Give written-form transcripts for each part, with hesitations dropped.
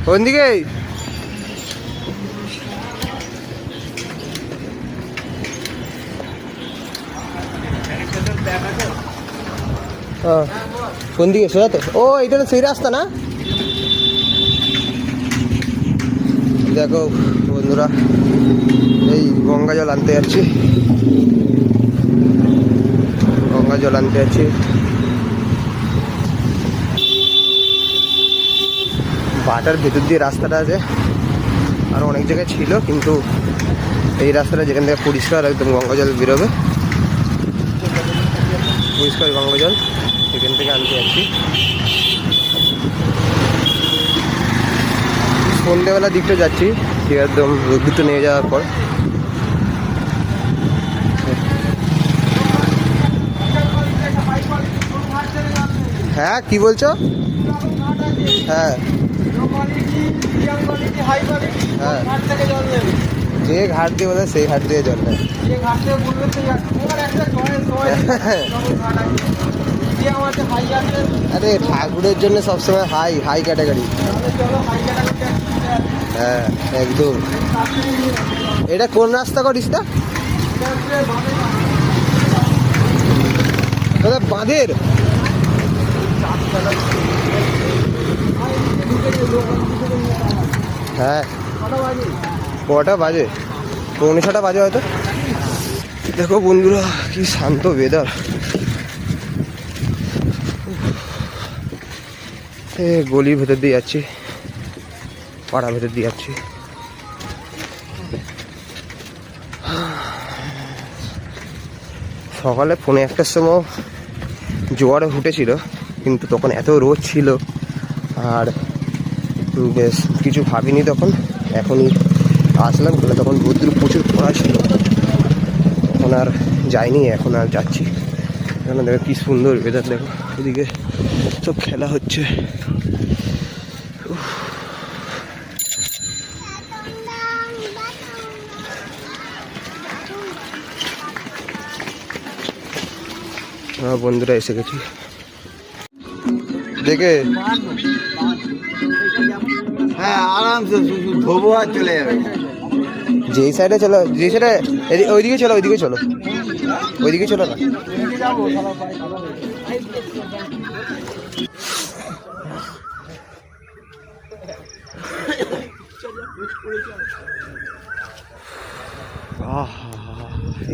কোন দিকে? কোন দিকে? সোজা তো? ও এটা তো সেই রাস্তা না? দেখো বন্ধুরা, এই গঙ্গা জল আনতে যাচ্ছি, গঙ্গা জল আনতে যাচ্ছি। বাটার ভেতর দিয়ে রাস্তাটা আছে, আর অনেক জায়গায় ছিল, কিন্তু এই রাস্তাটা যেখান থেকে পরিষ্কার একদম গঙ্গা জল বেরোবে, পরিষ্কার গঙ্গা জল, সেখান থেকে আনতে যাচ্ছি। সন্ধ্যেবেলা দিকটা যাচ্ছি, ঠিক একদম রোদ্দুরটা নিয়ে যাওয়ার পর। হ্যাঁ কি বলছো? হ্যাঁ হ্যাঁ, যে ঘাট দিয়ে বলে সেই ঘাট দিয়ে জল নেয়। আরে ঠাকুরের জন্য সবসময় হাই হাই ক্যাটাগরি। হ্যাঁ একদম। এটা কোন রাস্তা করিস না? বাঁধের হ্যাঁ, কটা বাজে? 6:45 বাজে হয়তো। দেখো বন্ধুরা কি শান্ত ওয়েদার। গলির ভেতর দিয়ে যাচ্ছি, পাড়ার ভেতর দিয়ে যাচ্ছি। সকালে 1:45টার সময় জোয়ারে উঠেছিল, কিন্তু তখন এত রোদ ছিল আর বেশ কিছু ভাবিনি তখন। এখনই আসলাম, বলে তখন রোদ্দুর প্রচুর পড়া ছিল, তখন আর যাইনি, এখন আর যাচ্ছি। এখন দেখো কি সুন্দর ওয়েদার, দেখো ওদিকে সব খেলা হচ্ছে। বন্ধুরা এসে গেছি দেখে। হ্যাঁ আরামসে ধোবো আর চলে যাবে। যেই সাইডে চলো, যেই সাইডে, ওইদিকে চলো, ওইদিকে চলো, ওইদিকে চলো না।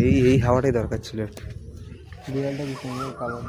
এই এই হাওয়াটাই দরকার ছিল। বিড়ালটা কি সুন্দর খাবার।